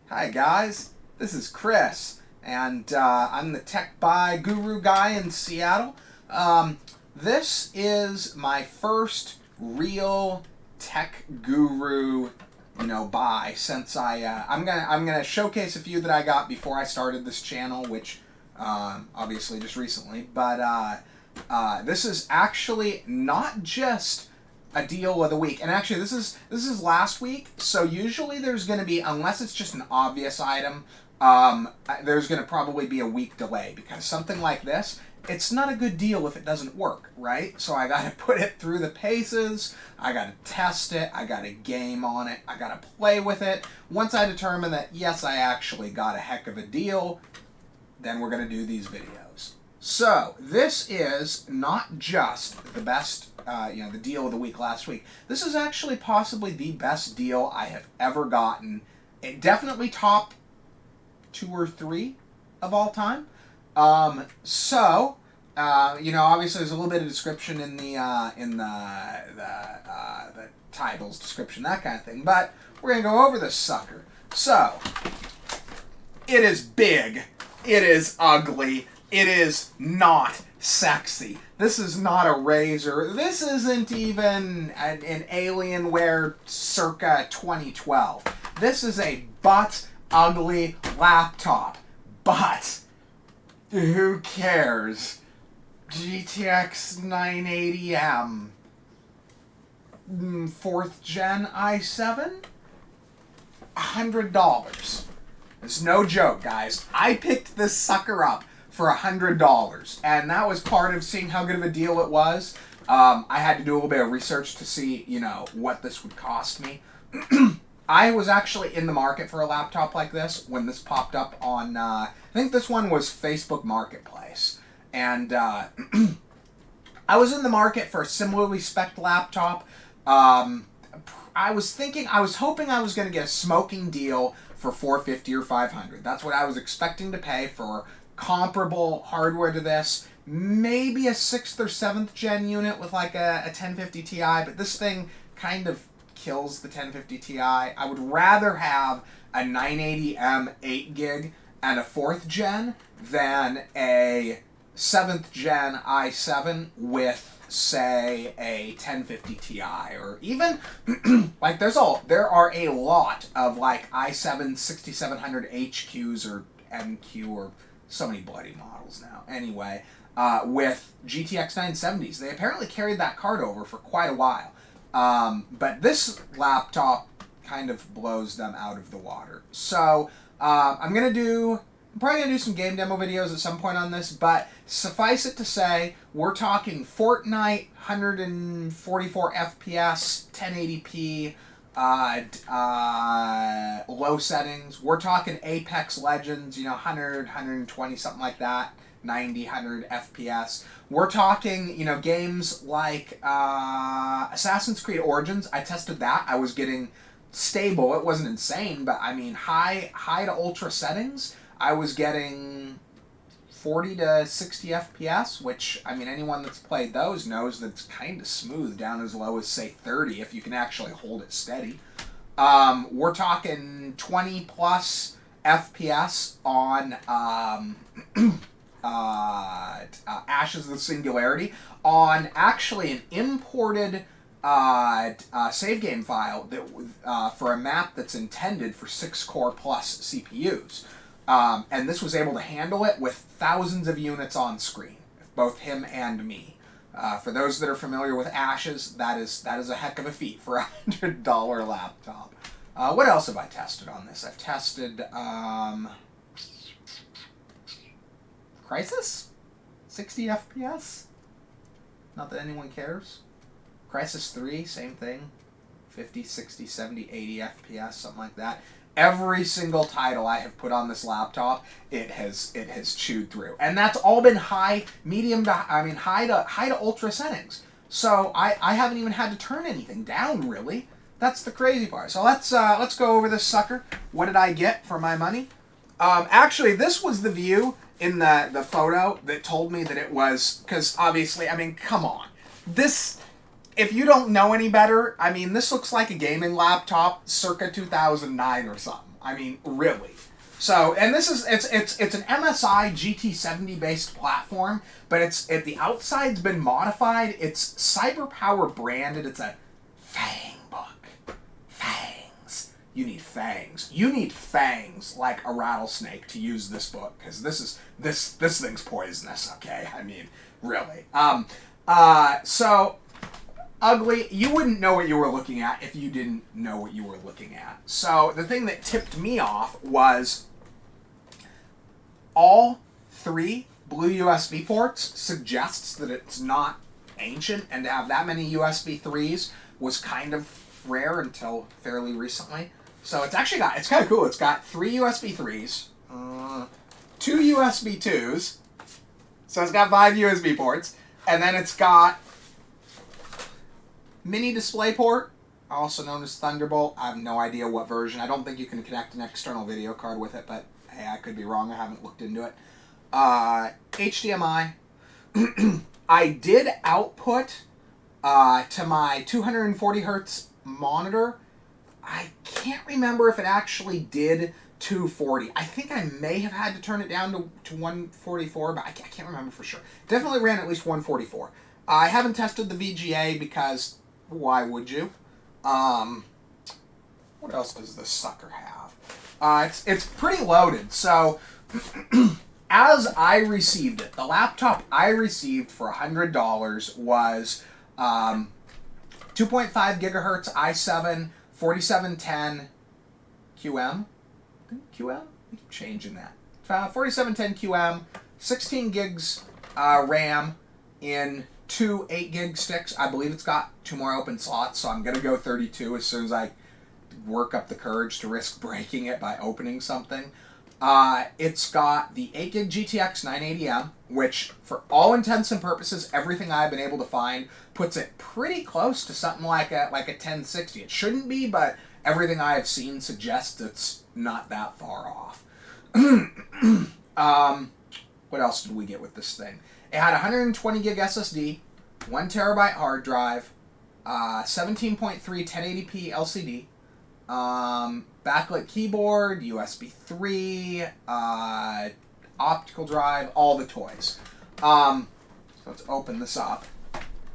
Hi guys, this is Chris, and I'm the tech buy guru guy in Seattle. This is my first real tech guru, buy since I'm gonna showcase a few that I got before I started this channel, which obviously just recently. But this is actually not just a deal of the week, and actually this is last week. So usually there's going to be, unless it's just an obvious item, there's going to probably be a week delay, because something like this, it's not a good deal if it doesn't work, right? So I got to put it through the paces, I got to test it, I got to game on it, I got to play with it. Once I determine that yes, I actually got a heck of a deal, then we're going to do these videos. So this is not just the best, the deal of the week last week. This is actually possibly the best deal I have ever gotten. It definitely top 2 or 3 of all time. Obviously there's a little bit of description in the titles, description, that kind of thing. But we're gonna go over this sucker. So it is big. It is ugly. It is not sexy. This is not a Razer. This isn't even an Alienware circa 2012. This is a butt-ugly laptop. But who cares? GTX 980M. 4th gen i7? $100. It's no joke, guys. I picked this sucker up for $100, and that was part of seeing how good of a deal it was. I had to do a little bit of research to see, what this would cost me. I was actually in the market for a laptop like this when this popped up on, I think this one was Facebook Marketplace. And I was in the market for a similarly spec'd laptop. I was hoping I was going to get a smoking deal for $450 or $500. That's what I was expecting to pay for comparable hardware to this. Maybe a 6th or 7th gen unit with like a 1050 Ti, but this thing kind of kills the 1050 Ti. I would rather have a 980M 8 gig and a 4th gen than a 7th gen i7 with, say, a 1050 Ti, or even like there are a lot of like i7 6700 HQs or MQ, or so many bloody models now. Anyway, with GTX 970s, they apparently carried that card over for quite a while. But this laptop kind of blows them out of the water. So I'm probably going to do some game demo videos at some point on this, but suffice it to say, we're talking Fortnite, 144 FPS, 1080p, low settings. We're talking Apex Legends, 100, 120, something like that, 90, 100 FPS. We're talking, games like Assassin's Creed Origins. I tested that. I was getting stable. It wasn't insane, but I mean, high to ultra settings, I was getting 40 to 60 FPS, which, I mean, anyone that's played those knows that it's kind of smooth down as low as, say, 30 if you can actually hold it steady. We're talking 20 plus FPS on Ashes of the Singularity, on actually an imported save game file that for a map that's intended for 6-core plus CPUs. And this was able to handle it with thousands of units on screen, both him and me. For those that are familiar with Ashes, that is a heck of a feat for a $100 laptop. What else have I tested on this? I've tested Crysis? 60 FPS? Not that anyone cares. Crysis 3, same thing. 50, 60, 70, 80 FPS, something like that. Every single title I have put on this laptop, it has chewed through, and that's all been high to ultra settings. So I haven't even had to turn anything down, really. That's the crazy part. So let's go over this sucker. What did I get for my money? Actually, this was the view in the photo that told me that it was, because obviously, I mean, come on, this. If you don't know any better, I mean, this looks like a gaming laptop circa 2009 or something. I mean, really. So, and this is it's an MSI GT70 based platform, but the outside's been modified. It's CyberPower branded. It's a Fang book. Fangs. You need fangs. You need fangs like a rattlesnake to use this book, because this thing's poisonous. Okay, I mean, really. So ugly. You wouldn't know what you were looking at if you didn't know what you were looking at. So the thing that tipped me off was all 3 blue USB ports suggests that it's not ancient, and to have that many USB 3s was kind of rare until fairly recently. So it's kind of cool. It's got 3 USB 3s, 2 USB 2s, so it's got 5 USB ports, and then it's got mini DisplayPort, also known as Thunderbolt. I have no idea what version. I don't think you can connect an external video card with it, but hey, I could be wrong. I haven't looked into it. HDMI. I did output to my 240 hertz monitor. I can't remember if it actually did 240. I think I may have had to turn it down to 144, but I can't remember for sure. Definitely ran at least 144. I haven't tested the VGA because why would you? What else does this sucker have? It's pretty loaded. So as I received it, the laptop I received for $100 was 2.5 gigahertz i7 4710 QM. QM? We keep changing that. 4710 QM, 16 gigs RAM in 2 8 gig sticks. I believe it's got 2 more open slots, so I'm going to go 32 as soon as I work up the courage to risk breaking it by opening something. It's got the 8 gig GTX 980M, which for all intents and purposes, everything I've been able to find puts it pretty close to something like a 1060. It shouldn't be, but everything I have seen suggests it's not that far off. What else did we get with this thing? It had 120 gig SSD, 1 terabyte hard drive, 17.3 1080p LCD, backlit keyboard, USB 3, optical drive, all the toys. So let's open this up.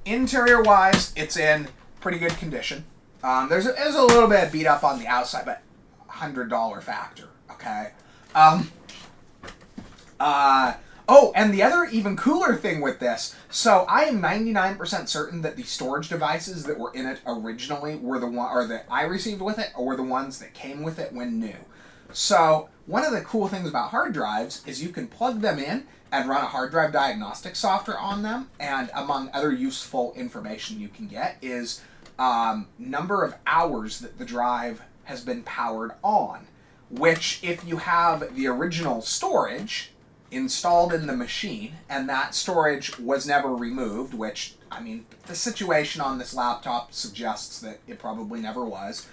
Interior-wise, it's in pretty good condition. There's a little bit beat up on the outside, but $100 factor, okay? Oh, and the other even cooler thing with this, so I am 99% certain that the storage devices that were in it originally were the one, or that I received with it, or were the ones that came with it when new. So one of the cool things about hard drives is you can plug them in and run a hard drive diagnostic software on them, and among other useful information you can get is number of hours that the drive has been powered on, which if you have the original storage installed in the machine and that storage was never removed, which, I mean, the situation on this laptop suggests that it probably never was,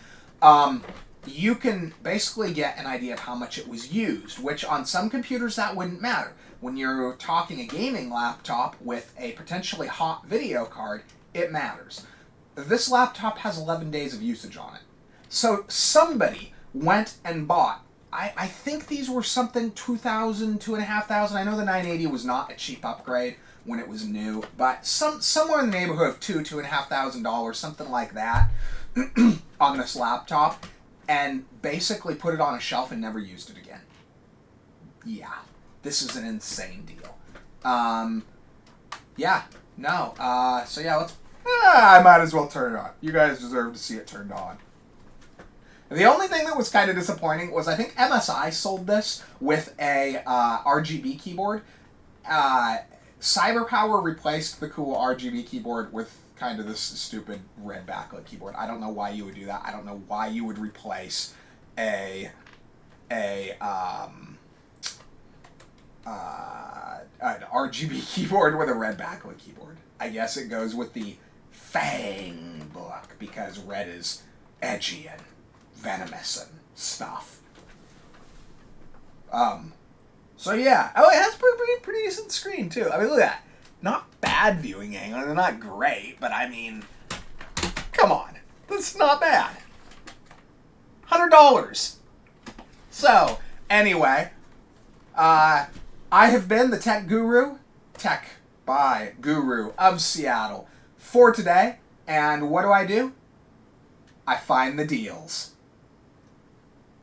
you can basically get an idea of how much it was used, which on some computers that wouldn't matter. When you're talking a gaming laptop with a potentially hot video card, it matters. This laptop has 11 days of usage on it. So somebody went and bought, I think these were something $2,000, $2,500. I know the 980 was not a cheap upgrade when it was new, but somewhere in the neighborhood of $2,000 something like that, on this laptop, and basically put it on a shelf and never used it again. Yeah, this is an insane deal. Yeah, no. So yeah, I might as well turn it on. You guys deserve to see it turned on. The only thing that was kind of disappointing was I think MSI sold this with a RGB keyboard. CyberPower replaced the cool RGB keyboard with kind of this stupid red backlit keyboard. I don't know why you would do that. I don't know why you would replace an RGB keyboard with a red backlit keyboard. I guess it goes with the Fang book because red is edgy and venomous and stuff. So yeah. Oh, it has pretty decent screen too. I mean, look at that. Not bad viewing angle. They're not great, but I mean, come on. That's not bad. $100. So, anyway, I have been the Tech by Guru of Seattle for today. And what do? I find the deals.